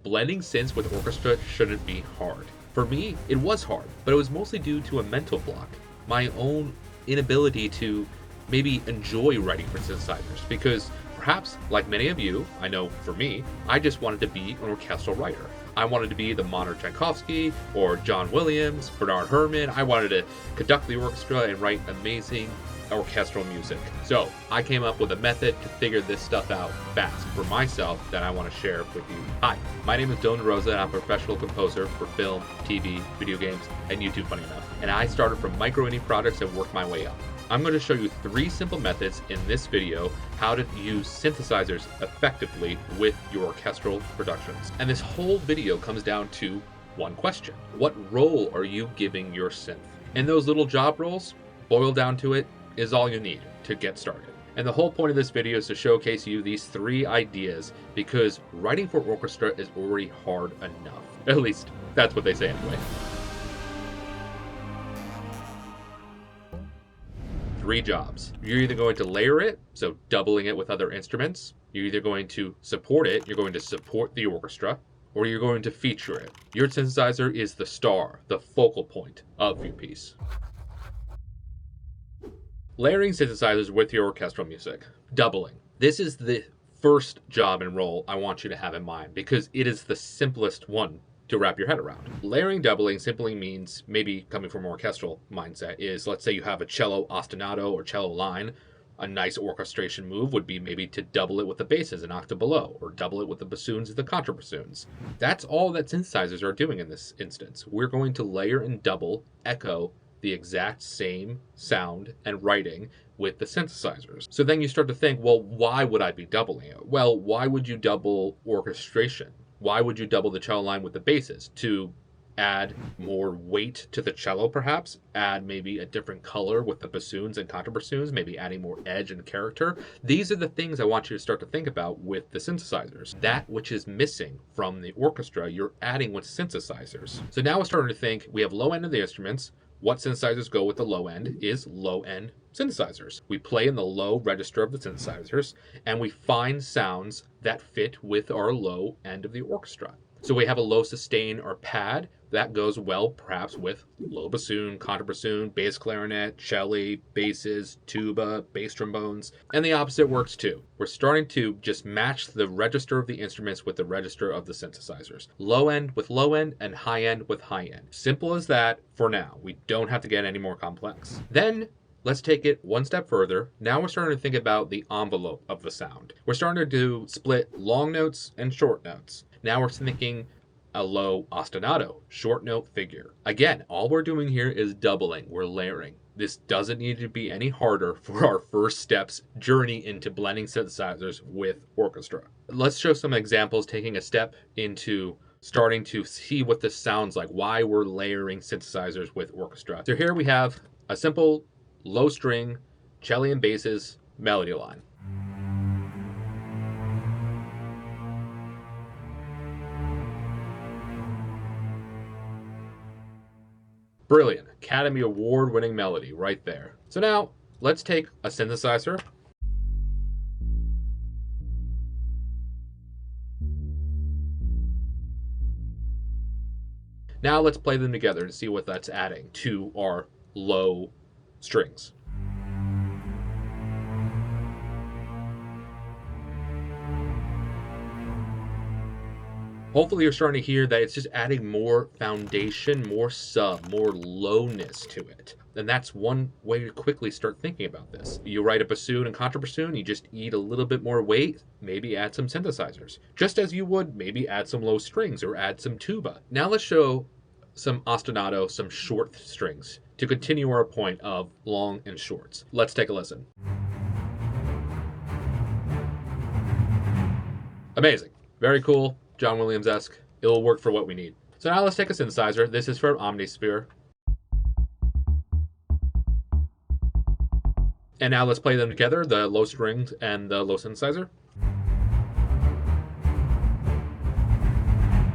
Blending synths with orchestra shouldn't be hard. For me, it was hard, but it was mostly due to a mental block. My own inability to maybe enjoy writing for synthesizers, because perhaps, like many of you, I know for me, I just wanted to be an orchestral writer. I wanted to be the modern Tchaikovsky or John Williams, Bernard Herrmann. I wanted to conduct the orchestra and write amazing orchestral music. So I came up with a method to figure this stuff out fast for myself that I want to share with you. Hi, my name is Dylan Rosa, and I'm a professional composer for film, TV, video games, and YouTube, funny enough. And I started from micro indie projects and worked my way up. I'm going to show you 3 simple methods in this video how to use synthesizers effectively with your orchestral productions. And this whole video comes down to one question. What role are you giving your synth? And those little job roles, boil down to it, is all you need to get started. And the whole point of this video is to showcase you these 3 ideas, because writing for orchestra is already hard enough. At least that's what they say anyway. 3 jobs. You're either going to layer it, so doubling it with other instruments. You're either going to support it, you're going to support the orchestra, or you're going to feature it. Your synthesizer is the star, the focal point of your piece. Layering synthesizers with your orchestral music. Doubling. This is the first job and role I want you to have in mind, because it is the simplest one to wrap your head around. Layering doubling simply means, maybe coming from an orchestral mindset, is let's say you have a cello ostinato or cello line. A nice orchestration move would be maybe to double it with the basses an octave below, or double it with the bassoons and the contrabassoons. That's all that synthesizers are doing in this instance. We're going to layer and double, echo the exact same sound and writing with the synthesizers. So then you start to think, well, why would I be doubling it? Well, why would you double orchestration? Why would you double the cello line with the basses? To add more weight to the cello, perhaps? Add maybe a different color with the bassoons and contrabassoons, maybe adding more edge and character? These are the things I want you to start to think about with the synthesizers. That which is missing from the orchestra, you're adding with synthesizers. So now we're starting to think, we have low end of the instruments. What synthesizers go with the low end is low end synthesizers. We play in the low register of the synthesizers, and we find sounds that fit with our low end of the orchestra. So we have a low sustain or pad that goes well perhaps with low bassoon, contrabassoon, bass clarinet, cello, basses, tuba, bass trombones, and the opposite works too. We're starting to just match the register of the instruments with the register of the synthesizers. Low end with low end and high end with high end. Simple as that for now. We don't have to get any more complex. Then let's take it one step further. Now we're starting to think about the envelope of the sound. We're starting to split long notes and short notes. Now we're thinking a low ostinato, short note figure. Again, all we're doing here is doubling. We're layering. This doesn't need to be any harder for our first steps journey into blending synthesizers with orchestra. Let's show some examples, taking a step into starting to see what this sounds like, why we're layering synthesizers with orchestra. So here we have a simple low string, cello and basses melody line. Brilliant. Academy Award-winning melody right there. So now, let's take a synthesizer. Now let's play them together and see what that's adding to our low strings. Hopefully you're starting to hear that it's just adding more foundation, more sub, more lowness to it. And that's one way to quickly start thinking about this. You write a bassoon and contrabassoon, you just eat a little bit more weight, maybe add some synthesizers. Just as you would maybe add some low strings or add some tuba. Now let's show some ostinato, some short strings to continue our point of long and shorts. Let's take a listen. Amazing. Very cool. John Williams-esque. It'll work for what we need. So now let's take a synthesizer. This is from Omnisphere. And now let's play them together, the low strings and the low synthesizer.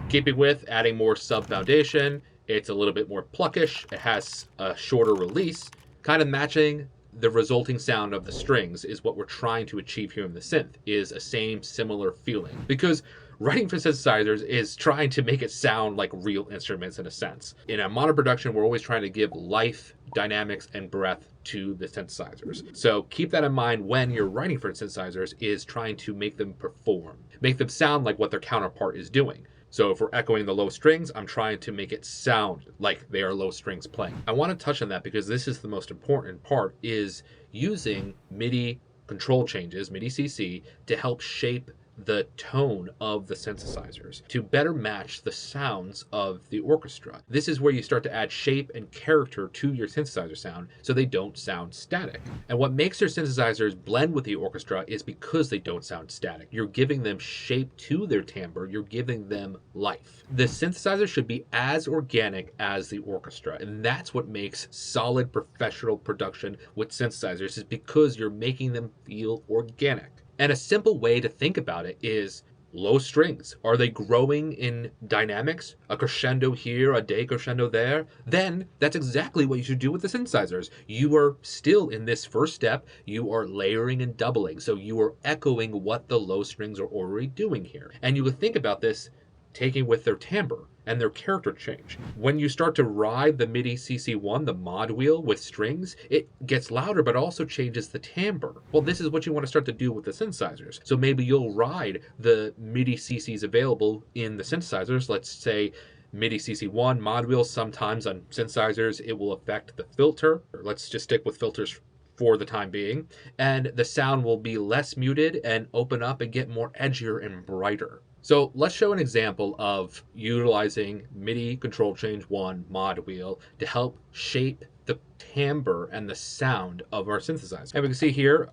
Keeping with adding more sub foundation. It's a little bit more pluckish. It has a shorter release, kind of matching the resulting sound of the strings is what we're trying to achieve here in the synth, is a same similar feeling. Because Writing for synthesizers is trying to make it sound like real instruments in a sense. In a modern production, we're always trying to give life, dynamics, and breath to the synthesizers. So keep that in mind when you're writing for synthesizers, is trying to make them perform, make them sound like what their counterpart is doing. So if we're echoing the low strings, I'm trying to make it sound like they are low strings playing. I want to touch on that because this is the most important part, is using MIDI control changes, MIDI CC, to help shape the tone of the synthesizers to better match the sounds of the orchestra. This is where you start to add shape and character to your synthesizer sound so they don't sound static. And what makes your synthesizers blend with the orchestra is because they don't sound static. You're giving them shape to their timbre, you're giving them life. The synthesizer should be as organic as the orchestra, and that's what makes solid professional production with synthesizers, is because you're making them feel organic. And a simple way to think about it is low strings. Are they growing in dynamics? A crescendo here, a decrescendo there? Then that's exactly what you should do with the synthesizers. You are still in this first step, you are layering and doubling. So you are echoing what the low strings are already doing here. And you would think about this taking with their timbre and their character change. When you start to ride the MIDI CC1, the mod wheel with strings, it gets louder but also changes the timbre. Well, this is what you want to start to do with the synthesizers. So maybe you'll ride the MIDI CCs available in the synthesizers. Let's say MIDI CC1 mod wheel. Sometimes on synthesizers it will affect the filter. Let's just stick with filters for the time being, and the sound will be less muted and open up and get more edgier and brighter. So let's show an example of utilizing MIDI control change 1 mod wheel to help shape the timbre and the sound of our synthesizer. And we can see here,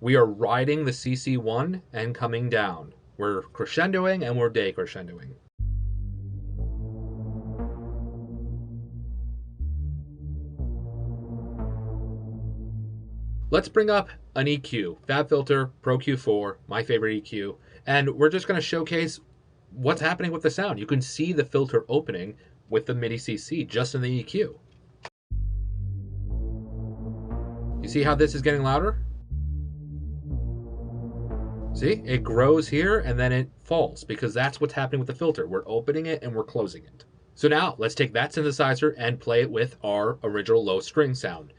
we are riding the CC1 and coming down. We're crescendoing and we're decrescendoing. Let's bring up an EQ, FabFilter Pro Q4, my favorite EQ, and we're just going to showcase what's happening with the sound. You can see the filter opening with the MIDI CC just in the EQ. You see how this is getting louder? See, it grows here and then it falls because that's what's happening with the filter. We're opening it and we're closing it. So now let's take that synthesizer and play it with our original low string sound.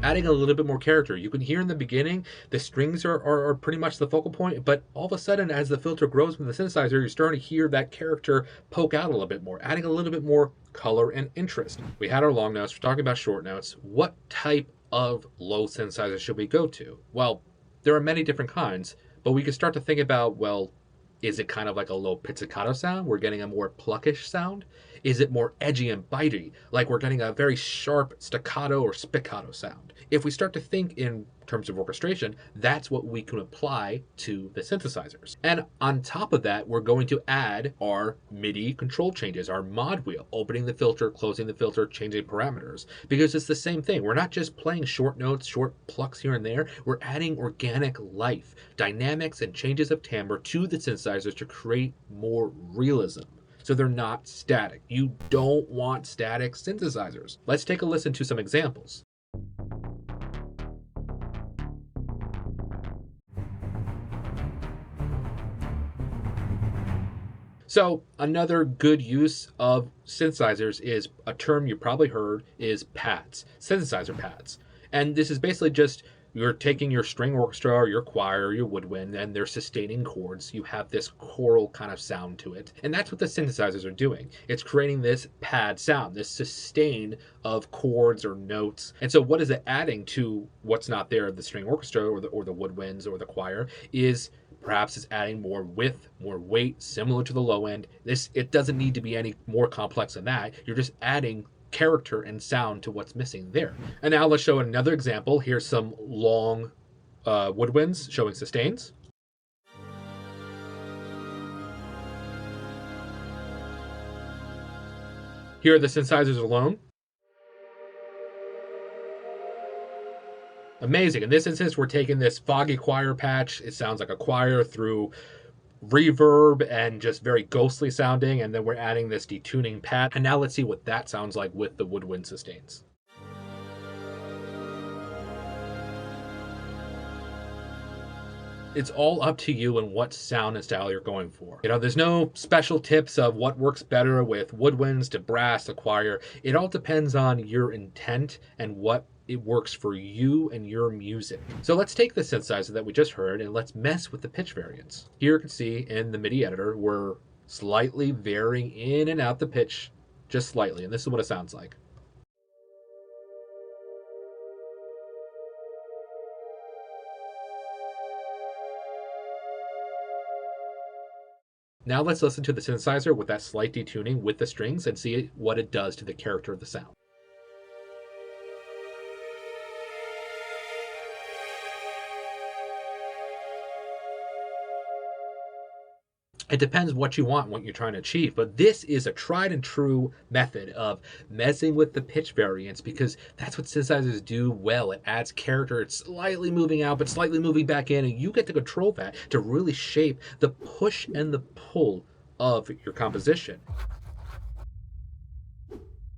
Adding a little bit more character. You can hear in the beginning, the strings are pretty much the focal point, but all of a sudden, as the filter grows with the synthesizer, you're starting to hear that character poke out a little bit more, adding a little bit more color and interest. We had our long notes, we're talking about short notes. What type of low synthesizer should we go to? Well, there are many different kinds, but we can start to think about, well, is it kind of like a low pizzicato sound? We're getting a more pluckish sound. Is it more edgy and bitey, like we're getting a very sharp staccato or spiccato sound? If we start to think in terms of orchestration, that's what we can apply to the synthesizers. And on top of that, we're going to add our MIDI control changes, our mod wheel, opening the filter, closing the filter, changing parameters, because it's the same thing. We're not just playing short notes, short plucks here and there. We're adding organic life, dynamics, and changes of timbre to the synthesizers to create more realism. So they're not static. You don't want static synthesizers. Let's take a listen to some examples. So another good use of synthesizers is a term you probably heard is pads, synthesizer pads. And this is basically just you're taking your string orchestra or your choir or your woodwind and they're sustaining chords. You have this choral kind of sound to it. And that's what the synthesizers are doing. It's creating this pad sound, this sustain of chords or notes. And so what is it adding to what's not there of the string orchestra or the woodwinds or the choir is perhaps it's adding more width, more weight, similar to the low end. It doesn't need to be any more complex than that. You're just adding character and sound to what's missing there. And now let's show another example. Here's some long woodwinds showing sustains. Here are the synthesizers alone. Amazing. In this instance, we're taking this foggy choir patch. It sounds like a choir through reverb and just very ghostly sounding, and then we're adding this detuning pad. And now let's see what that sounds like with the woodwind sustains. It's all up to you and what sound and style you're going for. There's no special tips of what works better with woodwinds to brass to choir. It all depends on your intent and what it works for you and your music. So let's take the synthesizer that we just heard and let's mess with the pitch variance. Here you can see in the MIDI editor, we're slightly varying in and out the pitch, just slightly, and this is what it sounds like. Now let's listen to the synthesizer with that slight detuning with the strings and see what it does to the character of the sound. It depends what you want, what you're trying to achieve, but this is a tried and true method of messing with the pitch variance because that's what synthesizers do well. It adds character. It's slightly moving out, but slightly moving back in, and you get to control that to really shape the push and the pull of your composition.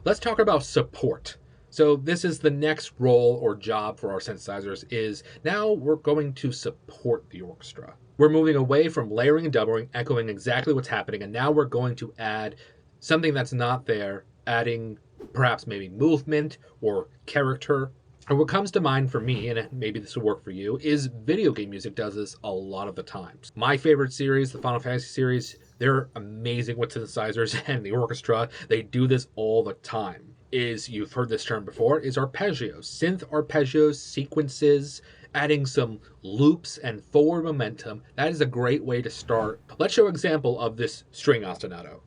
Let's talk about support. So this is the next role or job for our synthesizers is now we're going to support the orchestra. We're moving away from layering and doubling, echoing exactly what's happening, and now we're going to add something that's not there, adding perhaps maybe movement or character. And what comes to mind for me, and maybe this will work for you, is video game music does this a lot of the times. My favorite series, the Final Fantasy series, they're amazing with synthesizers and the orchestra. They do this all the time. You've heard this term before, is arpeggios. Synth arpeggios, sequences, adding some loops and forward momentum. That is a great way to start. Let's show an example of this string ostinato.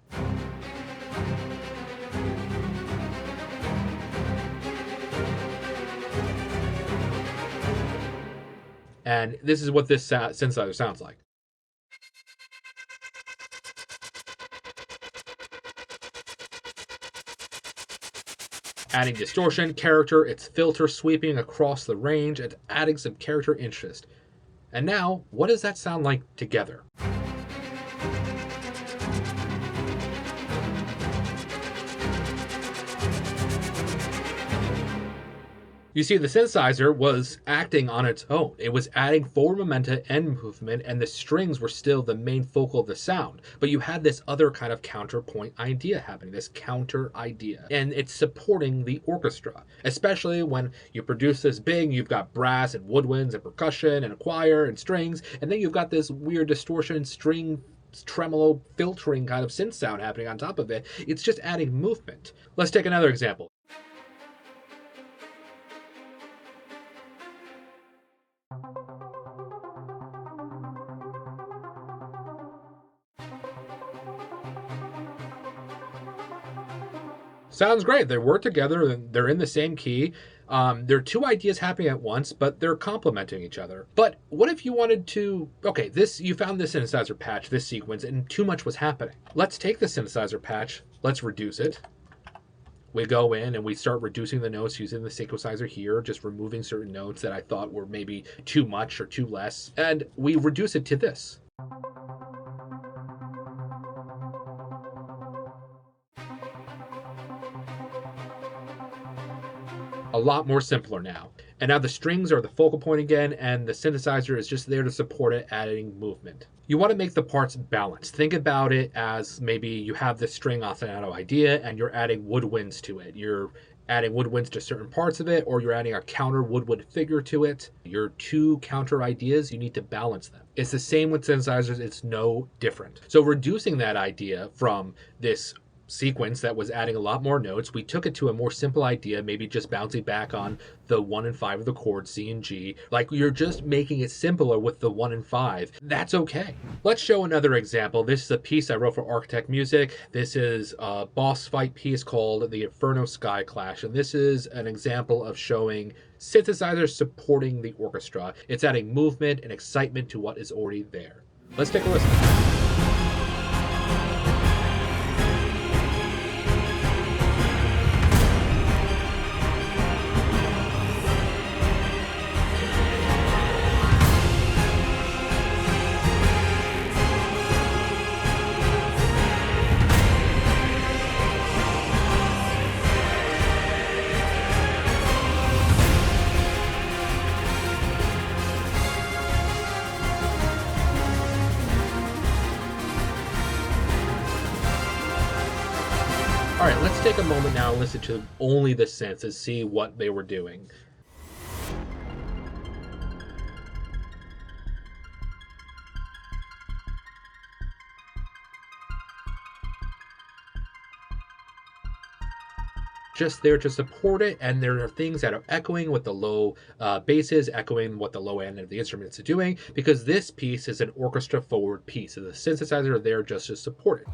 And this is what this synthesizer sounds like. Adding distortion, character, its filter sweeping across the range, and adding some character interest. And now, what does that sound like together? You see, the synthesizer was acting on its own. It was adding forward momentum and movement, and the strings were still the main focal of the sound. But you had this other kind of counterpoint idea happening, this counter idea. And it's supporting the orchestra, especially when you produce this big, you've got brass and woodwinds and percussion and a choir and strings, and then you've got this weird distortion string tremolo filtering kind of synth sound happening on top of it. It's just adding movement. Let's take another example. Sounds great. They work together and they're in the same key. There are two ideas happening at once, but they're complementing each other. But what if you wanted to, you found this synthesizer patch, this sequence, and too much was happening. Let's take the synthesizer patch, let's reduce it. We go in and we start reducing the notes using the synthesizer here, just removing certain notes that I thought were maybe too much or too less. And we reduce it to this. A lot more simpler now. And now the strings are the focal point again, and the synthesizer is just there to support it, adding movement. You want to make the parts balanced. Think about it as maybe you have this string ostinato idea and you're adding woodwinds to it. You're adding woodwinds to certain parts of it, or you're adding a counter woodwind figure to it. Your two counter ideas, you need to balance them. It's the same with synthesizers, it's no different. So reducing that idea from this sequence that was adding a lot more notes, we took it to a more simple idea, maybe just bouncing back on the 1 and 5 of the chord C and G. Like you're just making it simpler with the 1 and 5. That's okay. Let's show another example. This is a piece I wrote for Architect Music. This is a boss fight piece called the Inferno Sky Clash, and this is an example of showing synthesizers supporting the orchestra. It's adding movement and excitement to what is already there. Let's take a listen. take a moment now and listen to only the synths and see what they were doing. Just there to support it, and there are things that are echoing what the low basses, echoing what the low end of the instruments are doing, because this piece is an orchestra forward piece, so the synthesizers are there just to support it.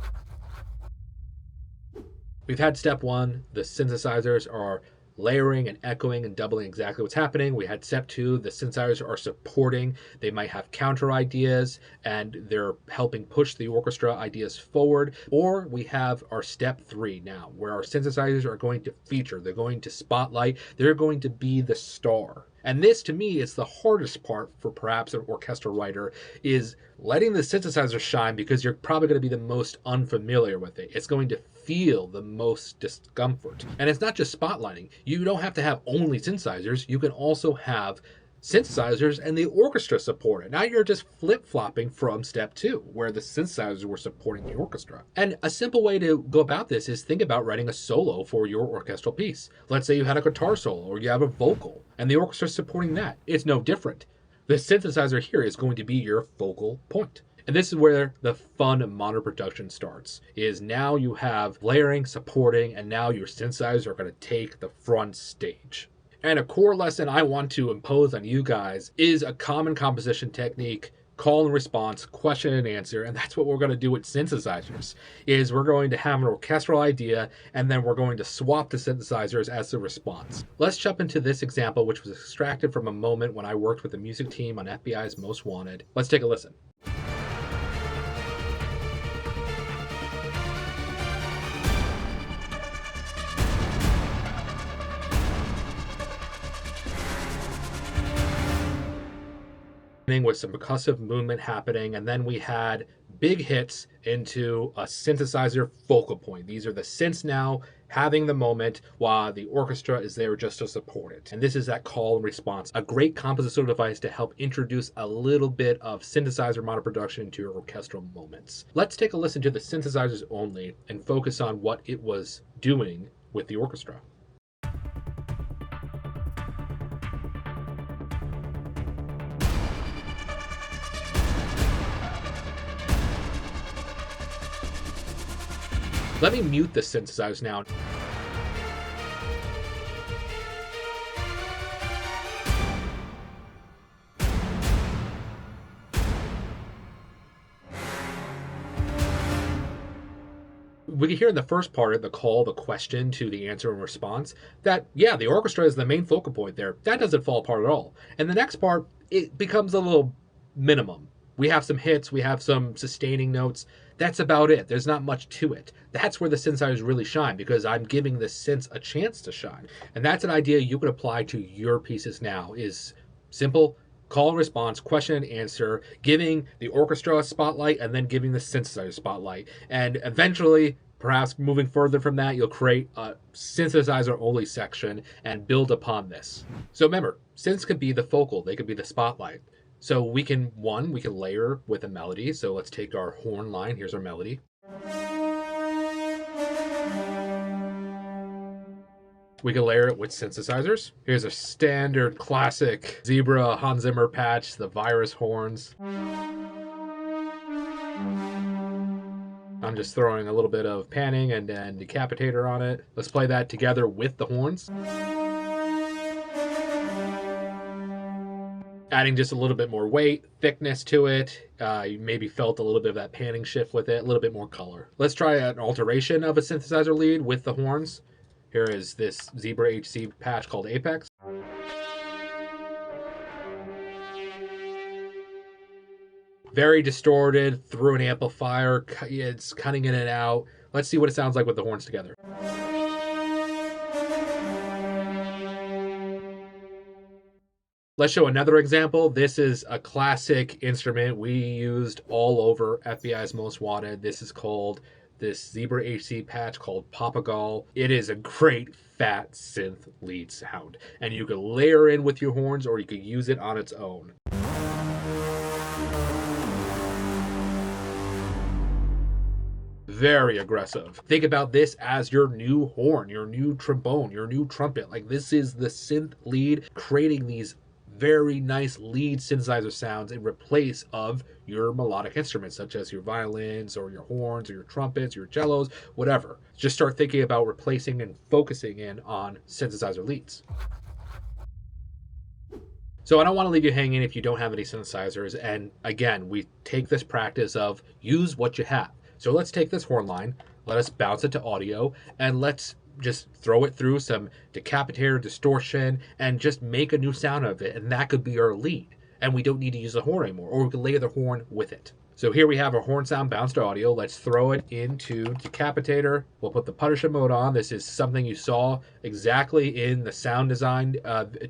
We've had step one, the synthesizers are layering and echoing and doubling exactly what's happening. We had step two, the synthesizers are supporting. They might have counter ideas and they're helping push the orchestra ideas forward. Or we have our step three now, where our synthesizers are going to feature, they're going to spotlight, they're going to be the star. And this, to me, is the hardest part for perhaps an orchestral writer, is letting the synthesizer shine, because you're probably going to be the most unfamiliar with it. It's going to feel the most discomfort. And it's not just spotlighting. You don't have to have only synthesizers. You can also have synthesizers and the orchestra support it. Now you're just flip-flopping from step two, where the synthesizers were supporting the orchestra. And a simple way to go about this is think about writing a solo for your orchestral piece. Let's say you had a guitar solo or you have a vocal and the orchestra is supporting that. It's no different. The synthesizer here is going to be your focal point. And this is where the fun of modern production starts, is now you have layering, supporting, and now your synthesizers are going to take the front stage. And a core lesson I want to impose on you guys is a common composition technique, call and response, question and answer. And that's what we're going to do with synthesizers, is we're going to have an orchestral idea and then we're going to swap the synthesizers as the response. Let's jump into this example, which was extracted from a moment when I worked with the music team on FBI's Most Wanted. Let's take a listen. With some percussive movement happening, and then we had big hits into a synthesizer focal point. These are the synths now having the moment while the orchestra is there just to support it. And this is that call and response, a great compositional device to help introduce a little bit of synthesizer modern production into your orchestral moments. Let's take a listen to the synthesizers only and focus on what it was doing with the orchestra. Let me mute the synthesizers now. We can hear in the first part of the call, the question to the answer and response, that, yeah, the orchestra is the main focal point there. That doesn't fall apart at all. And the next part, it becomes a little minimum. We have some hits, we have some sustaining notes. That's about it. There's not much to it. That's where the synthesizers really shine, because I'm giving the synths a chance to shine. And that's an idea you can apply to your pieces now, is simple call and response, question and answer, giving the orchestra a spotlight and then giving the synthesizer spotlight. And eventually, perhaps moving further from that, you'll create a synthesizer only section and build upon this. So remember, synths can be the focal, they could be the spotlight. So we can layer with a melody. So let's take our horn line. Here's our melody. We can layer it with synthesizers. Here's a standard classic Zebra Hans Zimmer patch, the virus horns. I'm just throwing a little bit of panning and then decapitator on it. Let's play that together with the horns. Adding just a little bit more weight, thickness to it. You maybe felt a little bit of that panning shift with it, a little bit more color. Let's try an alteration of a synthesizer lead with the horns. Here is this Zebra HC patch called Apex. Very distorted, through an amplifier, it's cutting in and out. Let's see what it sounds like with the horns together. Let's show another example. This is a classic instrument we used all over FBI's Most Wanted. This is called this Zebra HC patch called Papagal. It is a great fat synth lead sound, and you can layer in with your horns or you can use it on its own. Very aggressive. Think about this as your new horn, your new trombone, your new trumpet. Like, this is the synth lead creating these very nice lead synthesizer sounds in replace of your melodic instruments, such as your violins or your horns or your trumpets, your cellos, whatever. Just start thinking about replacing and focusing in on synthesizer leads. So I don't want to leave you hanging if you don't have any synthesizers. And again, we take this practice of use what you have. So let's take this horn line, let us bounce it to audio, and let's just throw it through some decapitator distortion and just make a new sound of it. And that could be our lead. And we don't need to use the horn anymore, or we could layer the horn with it. So here we have our horn sound bounced to audio. Let's throw it into decapitator. We'll put the Punisher mode on. This is something you saw exactly in the sound design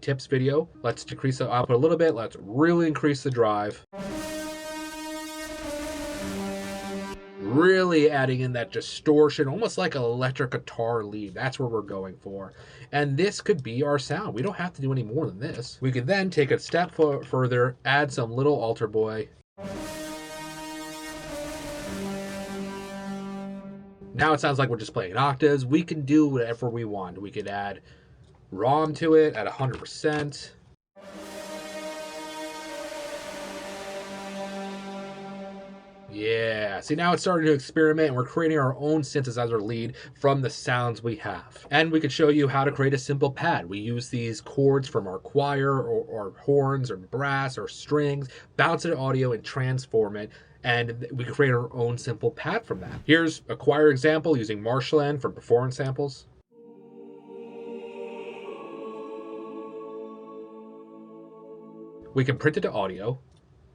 tips video. Let's decrease the output a little bit. Let's really increase the drive. Really adding in that distortion, almost like an electric guitar lead. That's what we're going for. And this could be our sound. We don't have to do any more than this. We could then take a step further, add some little altar boy. Now it sounds like we're just playing octaves. We can do whatever we want. We could add ROM to it at 100%. Yeah, see, now it's starting to experiment and we're creating our own synthesizer lead from the sounds we have. And we could show you how to create a simple pad. We use these chords from our choir or horns or brass or strings, bounce it to audio and transform it. And we can create our own simple pad from that. Here's a choir example using Marshland for performance samples. We can print it to audio.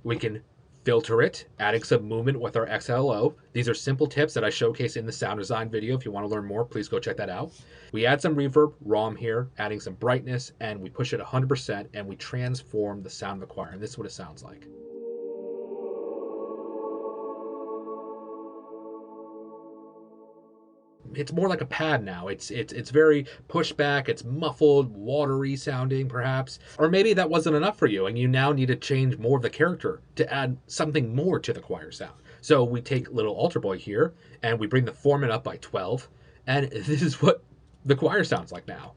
We can filter it, adding some movement with our XLO. These are simple tips that I showcase in the sound design video. If you want to learn more, please go check that out. We add some reverb, ROM here, adding some brightness, and we push it 100%, and we transform the sound of the choir. And this is what it sounds like. It's more like a pad now. It's very pushed back, it's muffled, watery sounding perhaps. Or maybe that wasn't enough for you and you now need to change more of the character to add something more to the choir sound. So we take little altar boy here and we bring the formant up by 12, and this is what the choir sounds like now.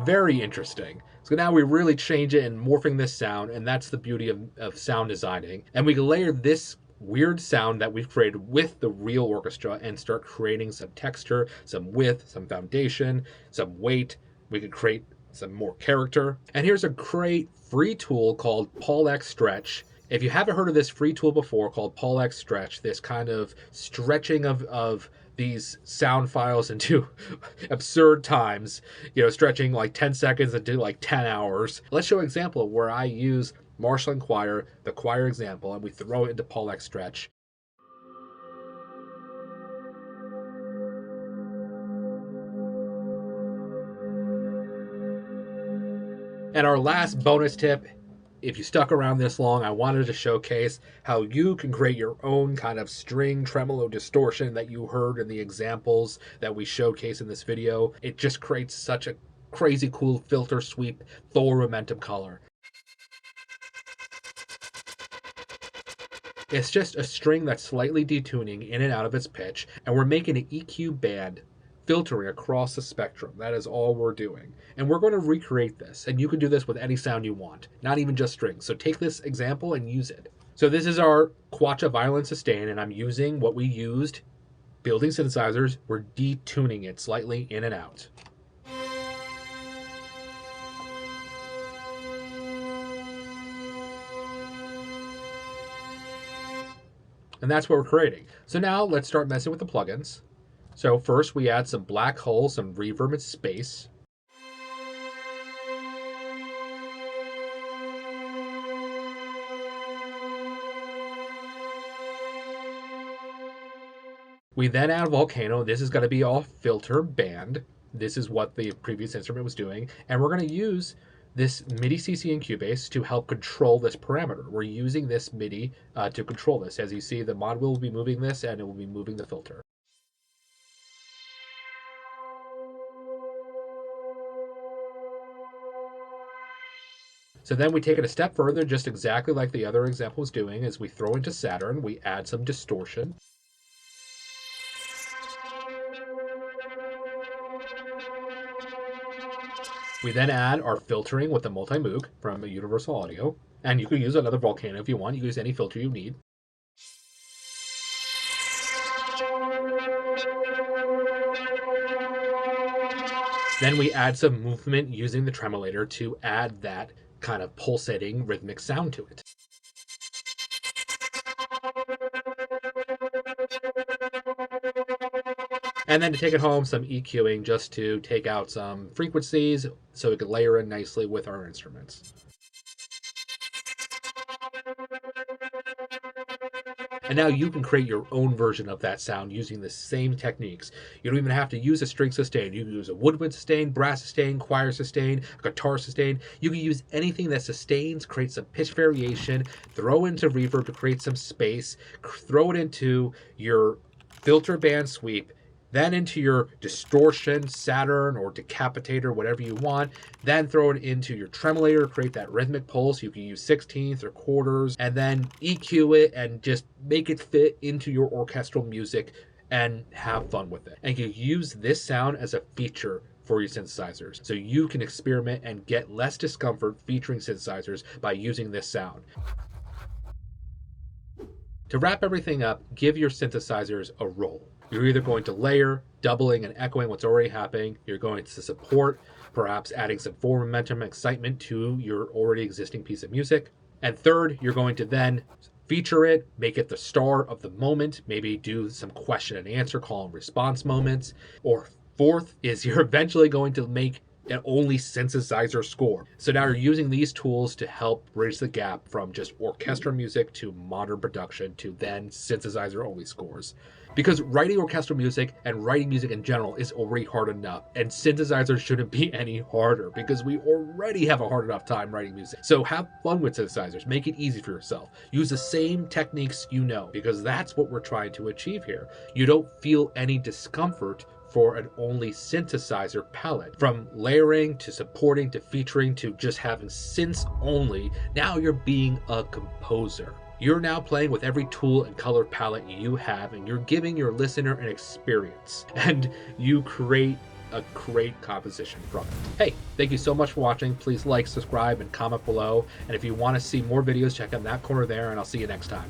Very interesting. So now we really change it and morphing this sound, and that's the beauty of sound designing. And we can layer this weird sound that we've created with the real orchestra and start creating some texture, some width, some foundation, some weight. We could create some more character. And here's a great free tool called Paul X Stretch. If you haven't heard of this free tool before called Paul X Stretch, this kind of stretching of these sound files into absurd times, stretching like 10 seconds into like 10 hours. Let's show an example where I use Marshland Choir, the choir example, and we throw it into Paul X Stretch. And our last bonus tip, if you stuck around this long, I wanted to showcase how you can create your own kind of string tremolo distortion that you heard in the examples that we showcase in this video. It just creates such a crazy cool filter sweep full momentum color. It's just a string that's slightly detuning in and out of its pitch, and we're making an EQ band filtering across the spectrum. That is all we're doing. And we're going to recreate this. And you can do this with any sound you want, not even just strings. So take this example and use it. So this is our Quacha violin sustain, and I'm using what we used building synthesizers. We're detuning it slightly in and out. And that's what we're creating. So now let's start messing with the plugins. So first we add some black hole, some reverb and space. We then add volcano. This is going to be all filter band. This is what the previous instrument was doing. And we're going to use this MIDI CC and Cubase to help control this parameter. We're using this MIDI to control this. As you see, the mod will be moving this and it will be moving the filter. So then we take it a step further, just exactly like the other example was doing, is we throw into Saturn, we add some distortion. We then add our filtering with the multi-moog from Universal Audio. And you can use another Volcano if you want. You can use any filter you need. Then we add some movement using the tremolator to add that kind of pulsating rhythmic sound to it. And then to take it home, some EQing just to take out some frequencies so it could layer in nicely with our instruments. And now you can create your own version of that sound using the same techniques. You don't even have to use a string sustain. You can use a woodwind sustain, brass sustain, choir sustain, guitar sustain. You can use anything that sustains, create some pitch variation, throw into reverb to create some space, throw it into your filter band sweep, then into your distortion, Saturn, or decapitator, whatever you want. Then throw it into your tremolator to create that rhythmic pulse. You can use 16ths or quarters, and then EQ it and just make it fit into your orchestral music and have fun with it. And you use this sound as a feature for your synthesizers. So you can experiment and get less discomfort featuring synthesizers by using this sound. To wrap everything up, give your synthesizers a role. You're either going to layer, doubling, and echoing what's already happening. You're going to support, perhaps adding some forward momentum and excitement to your already existing piece of music. And third, you're going to then feature it, make it the star of the moment, maybe do some question and answer, call and response moments. Or fourth is you're eventually going to make an only synthesizer score. So now you're using these tools to help bridge the gap from just orchestral music to modern production to then synthesizer only scores. Because writing orchestral music and writing music in general is already hard enough, and synthesizers shouldn't be any harder because we already have a hard enough time writing music. So have fun with synthesizers, make it easy for yourself. Use the same techniques you know, because that's what we're trying to achieve here. You don't feel any discomfort for an only synthesizer palette. From layering to supporting to featuring to just having synths only, now you're being a composer. You're now playing with every tool and color palette you have, and you're giving your listener an experience, and you create a great composition from it. Hey, thank you so much for watching. Please like, subscribe, and comment below. And if you want to see more videos, check out that corner there, and I'll see you next time.